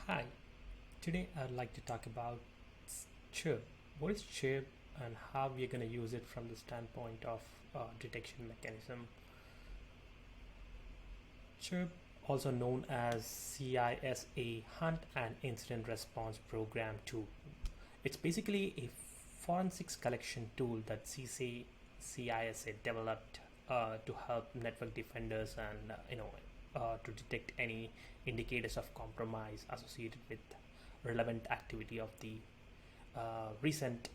Hi, today I'd like to talk about CHIRP. What is CHIRP and how we're going to use it from the standpoint of detection mechanism. CHIRP, also known as CISA Hunt and Incident Response Program tool. It's basically a forensics collection tool that CISA developed to help network defenders and to detect any indicators of compromise associated with relevant activity of the recent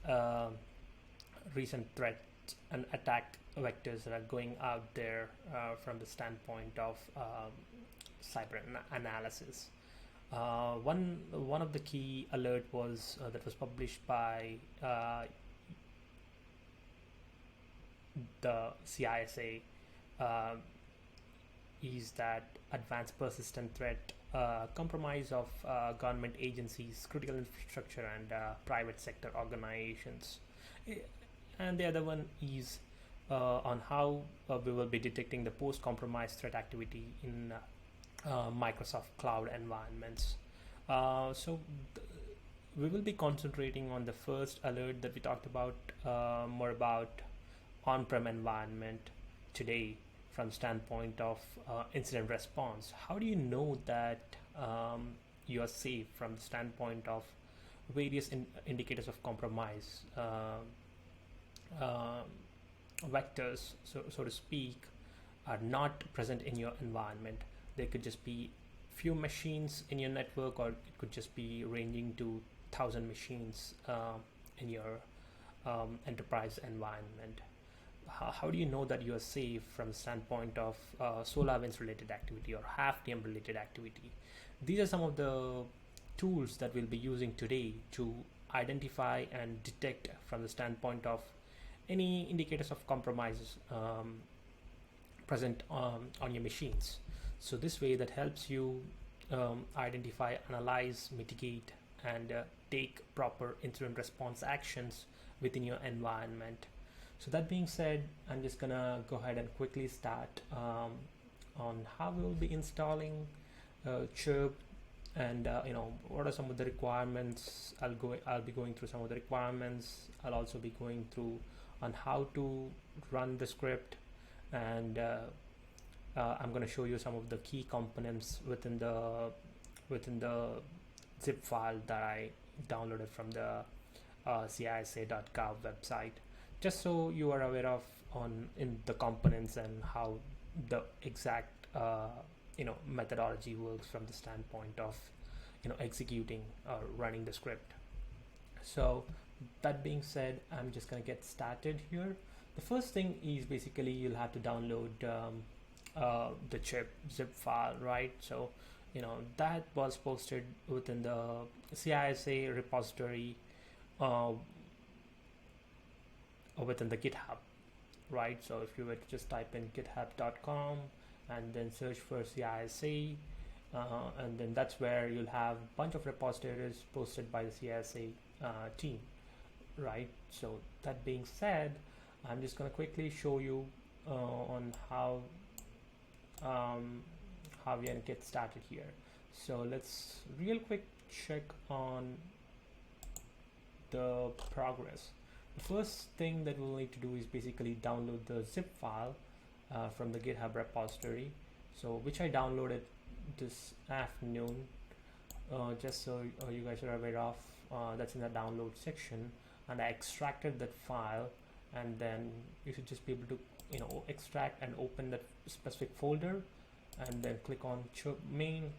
threats and attack vectors that are going out there from the standpoint of cyber analysis. One of the key alert was that was published by the CISA is that advanced persistent threat compromise of government agencies, critical infrastructure, and private sector organizations. And the other one is on how we will be detecting the post-compromise threat activity in Microsoft cloud environments. We will be concentrating on the first alert that we talked about, more about on-prem environment today from standpoint of incident response. How do you know that you are safe from the standpoint of various indicators of compromise, vectors, so to speak, are not present in your environment? There could just be few machines in your network, or it could just be ranging to 1,000 machines in your enterprise environment. How do you know that you are safe from the standpoint of SolarWinds related activity or Half-DM related activity? These are some of the tools that we'll be using today to identify and detect from the standpoint of any indicators of compromises present on your machines. So this way that helps you identify, analyze, mitigate, and take proper incident response actions within your environment. So that being said, I'm just gonna go ahead and quickly start on how we will be installing CHIRP, and what are some of the requirements. I'll be going through some of the requirements. I'll also be going through on how to run the script, and I'm going to show you some of the key components within the zip file that I downloaded from the CISA.gov website, just so you are aware of in the components and how the exact methodology works from the standpoint of executing or running the script. So that being said, I'm just going to get started here. The first thing is basically you'll have to download the CHIRP zip file, right? So that was posted within the CISA repository within the GitHub, right? So if you were to just type in github.com and then search for CISA, and then that's where you'll have a bunch of repositories posted by the CISA team, right? So that being said, I'm just going to quickly show you on how we're going to get started here. So let's real quick check on the progress. The first thing that we'll need to do is basically download the zip file from the GitHub repository, so which I downloaded this afternoon, just so you guys are aware of. That's in the download section, and I extracted that file, and then you should just be able to extract and open that specific folder, and then click on CHIRP main,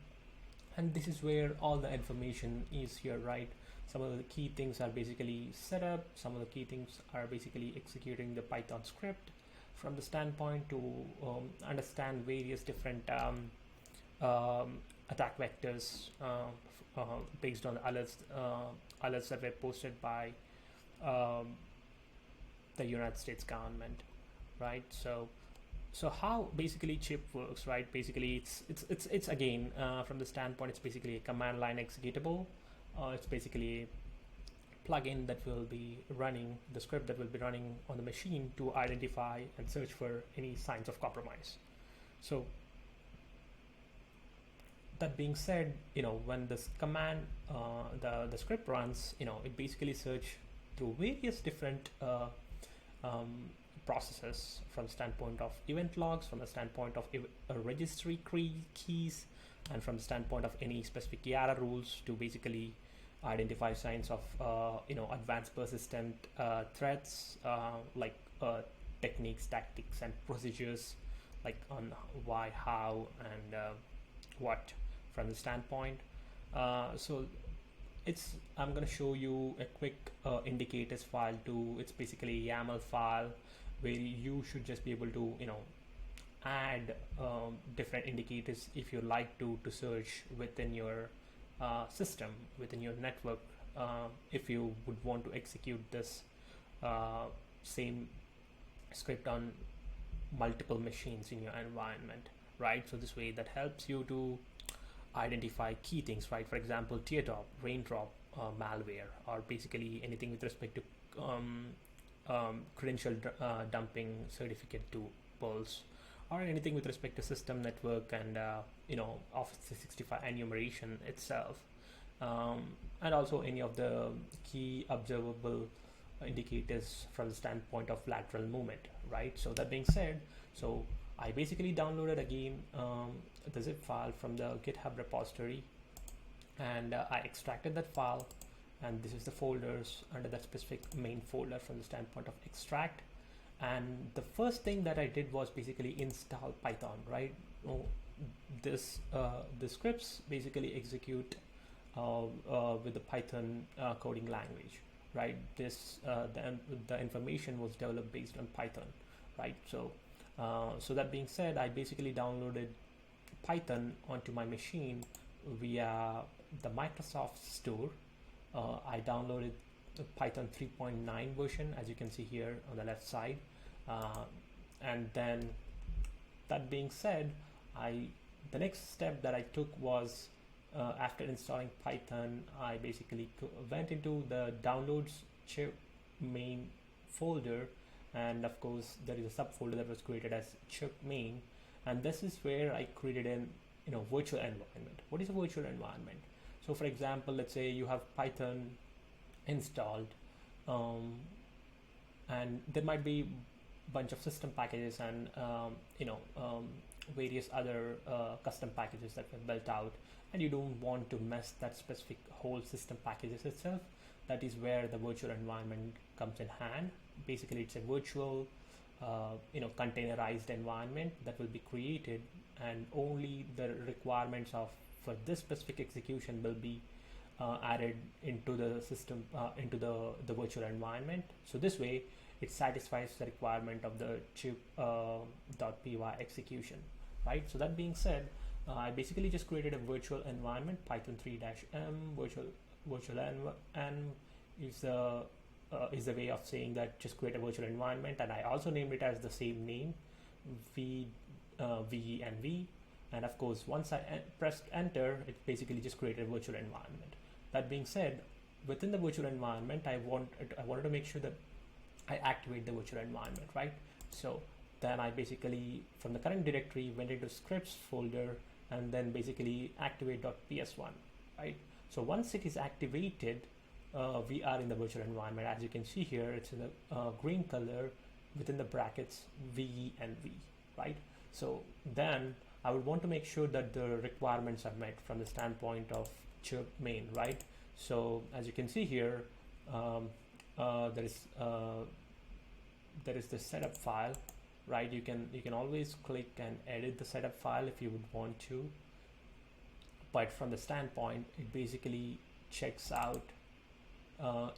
and this is where all the information is here, right? Some of the key things are basically set up. Some of the key things are basically executing the Python script from the standpoint to understand various different attack vectors based on alerts that were posted by the United States government, right? So how basically CHIRP works, right? Basically it's again from the standpoint, it's basically a command line executable. It's basically a plugin that will be running the script that will be running on the machine to identify and search for any signs of compromise. So that being said, when this command, the script runs, it basically search through various different um, processes, from the standpoint of event logs, from the standpoint of registry keys, and from the standpoint of any specific Yara rules to basically identify signs of advanced persistent threats, like techniques, tactics, and procedures, like on why, how, and what, from the standpoint. So I'm going to show you a quick indicators file too. It's basically a YAML file where you should just be able to add different indicators if you like to search within your system, within your network, if you would want to execute this same script on multiple machines in your environment, right? So this way that helps you to identify key things, right? For example, teardrop, raindrop, malware, or basically anything with respect to credential dumping certificate to pulse, or anything with respect to system network and Office 365 enumeration itself, and also any of the key observable indicators from the standpoint of lateral movement, right? So that being said, so I basically downloaded again the zip file from the GitHub repository, and I extracted that file, and this is the folders under that specific main folder from the standpoint of extract. And the first thing that I did was basically install Python, right? The scripts basically execute with the Python coding language, right? The information was developed based on Python, right? So that being said, I basically downloaded Python onto my machine via the Microsoft Store. I downloaded the Python 3.9 version, as you can see here on the left side, and then that being said, the next step that I took was, after installing Python, I basically went into the downloads CHIRP main folder, and of course there is a subfolder that was created as CHIRP main, and this is where I created an virtual environment. What is a virtual environment? So for example, let's say you have Python installed, and there might be bunch of system packages and various other custom packages that were built out, and you don't want to mess that specific whole system packages itself. That is where the virtual environment comes in hand. Basically, it's a virtual containerized environment that will be created, and only the requirements for this specific execution will be added into the system, into the virtual environment. So this way it satisfies the requirement of the CHIRP.py execution, right? So that being said, I basically just created a virtual environment, Python 3-m virtual env is the way of saying that just create a virtual environment, and I also named it as the same name, v and v, and of course once I pressed enter, it basically just created a virtual environment. That being said, within the virtual environment, I wanted to make sure that I activate the virtual environment, right? So then I basically, from the current directory, went into scripts folder and then basically activate.ps1, right? So once it is activated, we are in the virtual environment. As you can see here, it's in the green color within the brackets v and v, right? So then I would want to make sure that the requirements are met from the standpoint of CHIRP main, right? So as you can see here, there is the setup file, right? You can always click and edit the setup file if you would want to, but from the standpoint, it basically checks out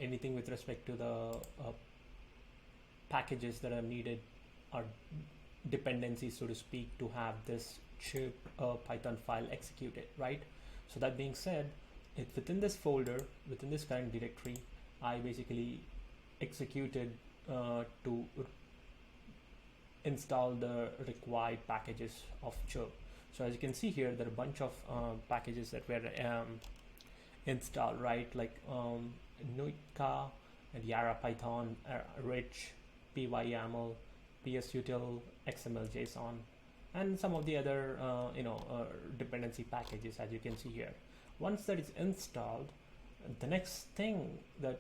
anything with respect to the packages that are needed, or dependencies, so to speak, to have this CHIRP Python file executed, right? So that being said, it's within this folder, within this current directory, I basically executed to install the required packages of CHIRP. So as you can see here, there are a bunch of packages that were installed, right? Like Nuitka and Yara Python, Rich, PyYAML, PSUtil, XML JSON, and some of the other dependency packages, as you can see here. Once that is installed, the next thing that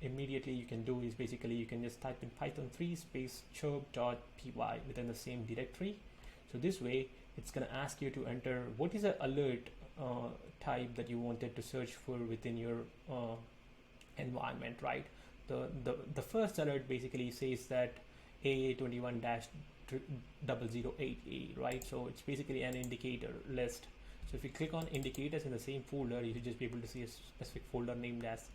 immediately you can do is basically you can just type in python 3 space chirp.py within the same directory. So this way it's going to ask you to enter what is the alert type that you wanted to search for within your environment, right? The first alert basically says that AA21-008A, right? So it's basically an indicator list. So if you click on indicators in the same folder, you should just be able to see a specific folder named as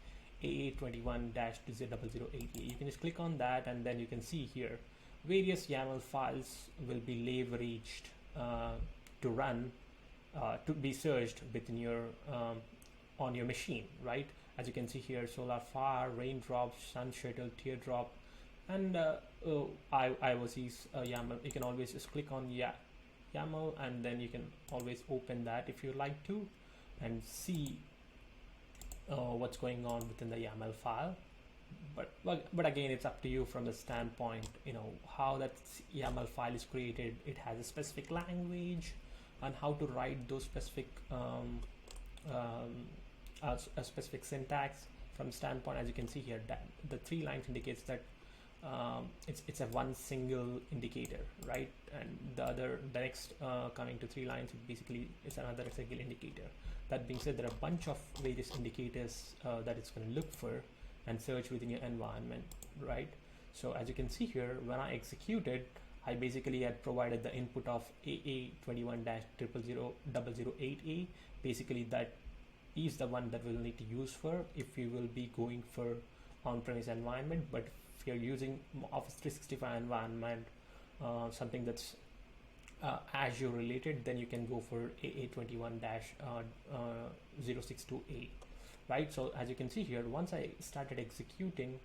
AA21-008A. You can just click on that, and then you can see here various YAML files will be leveraged to run, to be searched within your on your machine, right? As you can see here, solar fire, raindrops, sun shuttle, teardrop, and IOC's YAML. You can always just click on YAML, and then you can always open that if you like to, and see what's going on within the YAML file. But again, it's up to you from the standpoint, how that YAML file is created. It has a specific language, and how to write those specific a specific syntax from standpoint. As you can see here, that the 3 lines indicates that it's a one single indicator, right? And the next coming to 3 lines, basically it's another single indicator. That being said, there are a bunch of various indicators that it's going to look for and search within your environment, right? So as you can see here, when I executed, I basically had provided the input of AA21-008A. Basically that is the one that we'll need to use for if you will be going for on-premise environment. But if you're using Office 365 environment, something that's Azure related, then you can go for AA21-062A, right? So as you can see here, once I started executing,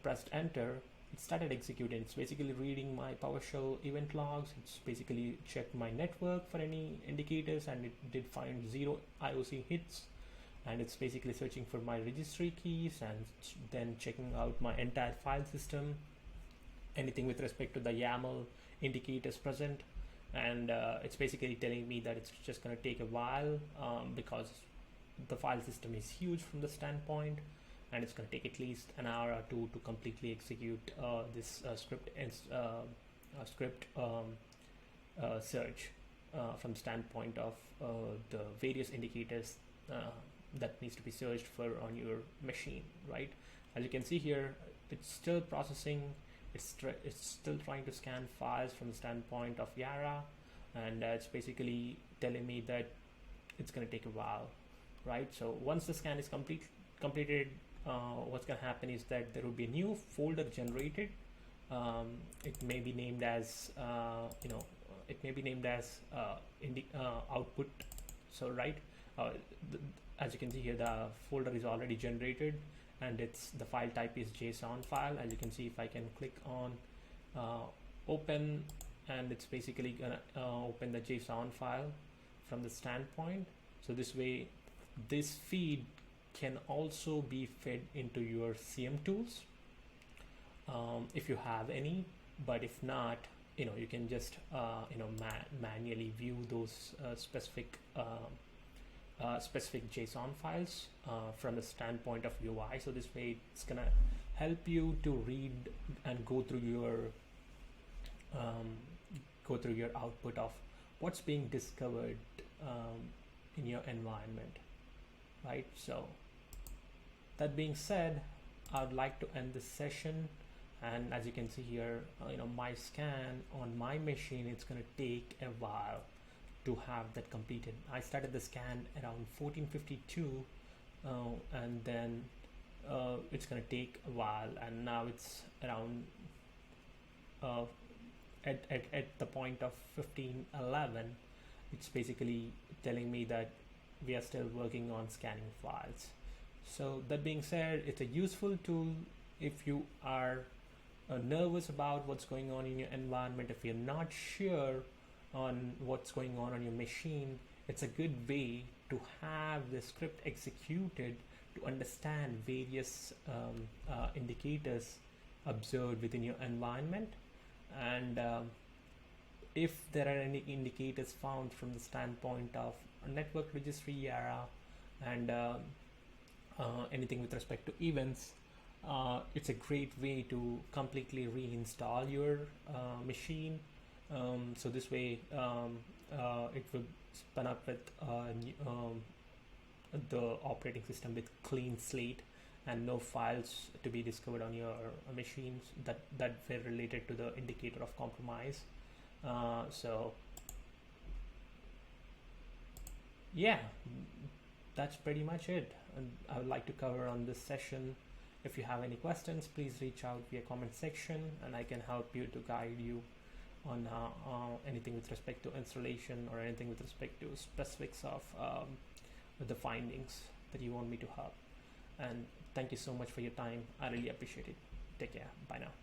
pressed enter, it started executing. It's basically reading my PowerShell event logs. It's basically checked my network for any indicators, and it did find 0 IOC hits, and it's basically searching for my registry keys, and then checking out my entire file system, anything with respect to the YAML indicators present. And it's basically telling me that it's just going to take a while because the file system is huge from the standpoint, and it's going to take at least an hour or two to completely execute this script search from standpoint of the various indicators that needs to be searched for on your machine, right? As you can see here, it's still processing. It's still trying to scan files from the standpoint of Yara, and it's basically telling me that it's going to take a while, right? So once the scan is completed, what's going to happen is that there will be a new folder generated. It may be named as output. So right, as you can see here, the folder is already generated, and the file type is JSON file. As you can see, if I can click on open, and it's basically gonna open the JSON file from the standpoint. So this way, this feed can also be fed into your CM tools if you have any, but if not, you can just manually view those specific JSON files from the standpoint of UI. So this way it's gonna help you to read and go through your output of what's being discovered in your environment, right? So that being said, I'd like to end this session, and as you can see here, my scan on my machine, it's going to take a while to have that completed. I started the scan around 1452, and then it's going to take a while, and now it's around at the point of 1511. It's basically telling me that we are still working on scanning files. So that being said, it's a useful tool if you are nervous about what's going on in your environment. If you're not sure on what's going on your machine, it's a good way to have the script executed to understand various indicators observed within your environment. And if there are any indicators found from the standpoint of a network registry era and anything with respect to events, it's a great way to completely reinstall your machine. So this way it will spin up with the operating system with clean slate and no files to be discovered on your machines that were related to the indicator of compromise. So yeah, that's pretty much it. And I would like to cover on this session. If you have any questions, please reach out via comment section and I can help you to guide you on anything with respect to installation or anything with respect to specifics of the findings that you want me to help. And thank you so much for your time. I really appreciate it. Take care. Bye now.